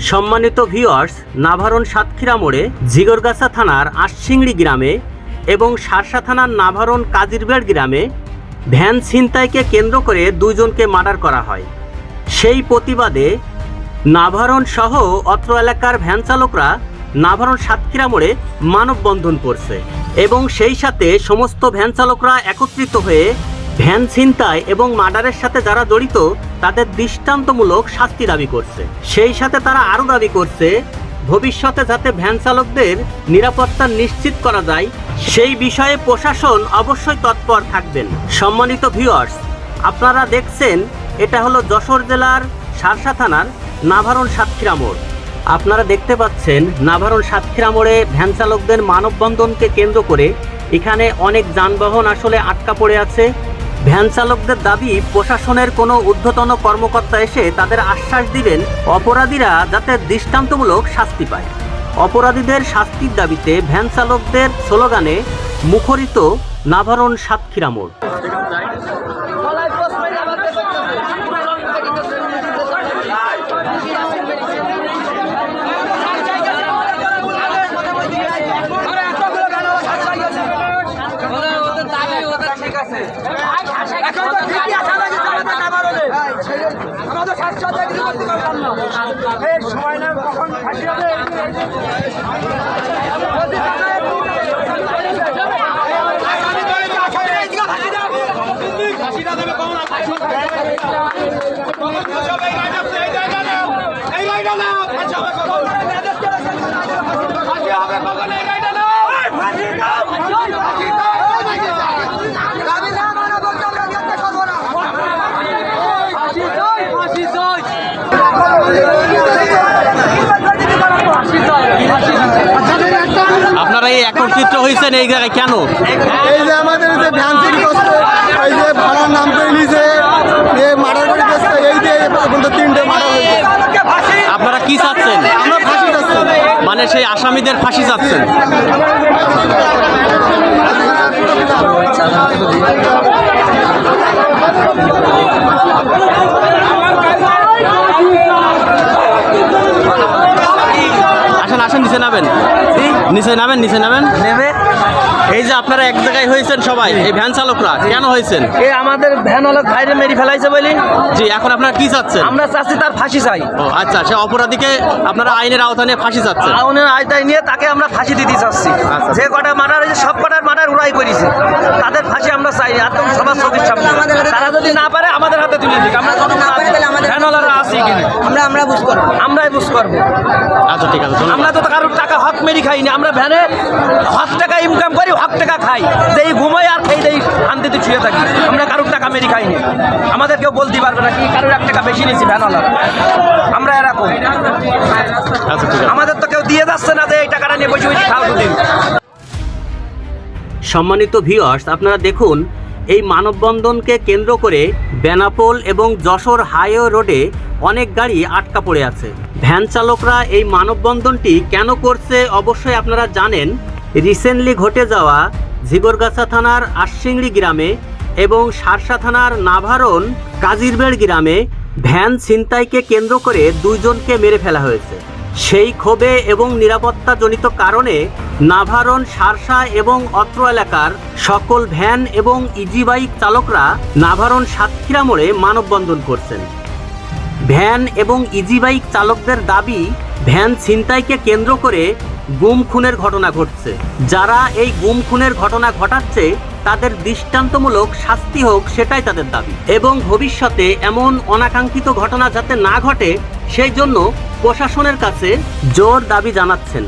সম্মানিত ভিউয়ার্স, নাভারণ সাতক্ষীরা মোড়ে ঝিগরগাছা থানার আশিংড়ি গ্রামে এবং শার্শা থানার নাভারণ কাজিরবেড় গ্রামে ভ্যান ছিনতাইকে কেন্দ্র করে দুইজনকে মার্ডার করা হয়। সেই প্রতিবাদে নাভারণ সহ অত্র এলাকার ভ্যান চালকরা নাভারণ সাতক্ষীরা মোড়ে মানববন্ধন করছে এবং সেই সাথে সমস্ত ভ্যান চালকরা একত্রিত হয়ে ভ্যান ছিনতাই এবং মার্ডারের সাথে যারা জড়িত তাদের দৃষ্টান্তমূলক শাস্তি দাবি করছে। সেই সাথে তারা আরও দাবি করছে ভবিষ্যতে যাতে ভ্যান চালকদের নিরাপত্তা নিশ্চিত করা যায় সেই বিষয়ে প্রশাসন অবশ্যই তৎপর থাকবেন। সম্মানিত ভিউয়ার্স, আপনারা দেখছেন এটা হলো যশোর জেলার শার্শা থানার নাভারণ সাতক্ষীরা মোড়। আপনারা দেখতে পাচ্ছেন নাভারণ সাতক্ষীরা মোড়ে ভ্যান চালকদের মানববন্ধনকে কেন্দ্র করে এখানে অনেক যানবাহন আসলে আটকা পড়ে আছে। ভ্যান চালকদের দাবি প্রশাসনের কোনো ঊর্ধ্বতন কর্মকর্তা এসে তাদের আশ্বাস দিবেন অপরাধীরা যাতে দৃষ্টান্তমূলক শাস্তি পায়। অপরাধীদের শাস্তির দাবিতে ভ্যান চালকদের স্লোগানে মুখরিত নাভারণ সাতক্ষীরা মোড়। আপনারা এই একত্রিত হয়েছেন এই জায়গায় কেন? এই যে আমাদের যে ভ্যান চুরি করছে, এই যে ভাড়ার নাম করে নিছে, মার্ডার করে দিচ্ছে, এই যে পর্যন্ত 3টে মার্ডার হয়েছে। আপনারা কি চাচ্ছেন? আমরা ফাঁসি চাচ্ছি, মানে সেই আসামিদের ফাঁসি চাচ্ছেন। আসেন আসেন, নিচে নামেন, নিচে নামেন, নিচে নামেন। এই যে আপনারা এক জায়গায় হয়েছেন সবাই, এই ভ্যান চালকরা কেন হয়েছেন? এই আমাদের ভ্যান চালক ভাইরে মেরে ফেলাইছে বলি। জি, এখন আপনারা কি চাচ্ছেন? আমরা চাচ্ছি তার ফাঁসি চাই। ও আচ্ছা, সে অপরাধীকে আপনারা আইনের আওতায় নিয়ে ফাঁসি চাচ্ছেন। আইনের আওতায় নিয়ে তাকে আমরা ফাঁসি দিতে চাচ্ছি। যে কটা মার্ডার হয়েছে সব কটার মার্ডার উড়াই করেছে, তাদের ফাঁসি আমরা চাই একদম সবার চোখের সামনে। তারা যদি না পারে আমাদের হাতে তুলে দিক। আমরা যদি না পারি তাহলে আমাদের ভ্যানওয়ালারা আছি কিনা আমরা বুঝ করবো, আমরাই বুঝ করবো। আচ্ছা ঠিক আছে, আমরা তো কারোর টাকা হক মেরি খাইনি। আমরা ভ্যানে হক টাকা ইনকাম করি, হক টাকা খাই, যেই ঘুমাই আর খেয়ে দেই শান্তিতে ছুঁয়ে থাকি। আমরা কারোর টাকা মেরি খাইনি। আমাদের কেউ বলতে পারবে না কি কারোর 1 টাকা বেশি নিয়েছি ভ্যানওয়ালা। আমরা এরকম। আচ্ছা ঠিক আছে। আমাদের তো কেউ দিয়ে যাচ্ছে না যে এই টাকাটা নিয়ে বসে বসে খাও দুদিন। সম্মানিত ভিউয়ার্স, আপনারা দেখুন এই মানববন্ধনকে কেন্দ্র করে বেনাপোল এবং যশোর হাইওয়ে রোডে অনেক গাড়ি আটকা পড়ে আছে। ভ্যান চালকরা এই মানববন্ধনটি কেন করছে অবশ্যই আপনারা জানেন। রিসেন্টলি ঘটে যাওয়া ঝিগরগাছা থানার আশিংড়ি গ্রামে এবং শার্শা থানার নাভারণ কাজিরবেড় গ্রামে ভ্যান ছিনতাইকে কেন্দ্র করে দুইজনকে মেরে ফেলা হয়েছে। সেই ক্ষোভে এবং নিরাপত্তাজনিত কারণে নাভারণ, শার্শা এবং অত্র এলাকার সকল ভ্যান এবং ইজি বাইক চালকরা নাভারণ সাতক্ষীরা মোড়ে মানববন্ধন করছেন। ভ্যান এবং ইজি বাইক চালকদের দাবি, ভ্যান ছিনতাইকে কেন্দ্র করে গুম খুনের ঘটনা ঘটছে। যারা এই গুম খুনের ঘটনা ঘটাচ্ছে তাদের দৃষ্টান্তমূলক শাস্তি হোক, সেটাই তাদের দাবি। এবং ভবিষ্যতে এমন অনাকাঙ্ক্ষিত ঘটনা যাতে না ঘটে সেই জন্য প্রশাসনের কাছে জোর দাবি জানাচ্ছেন।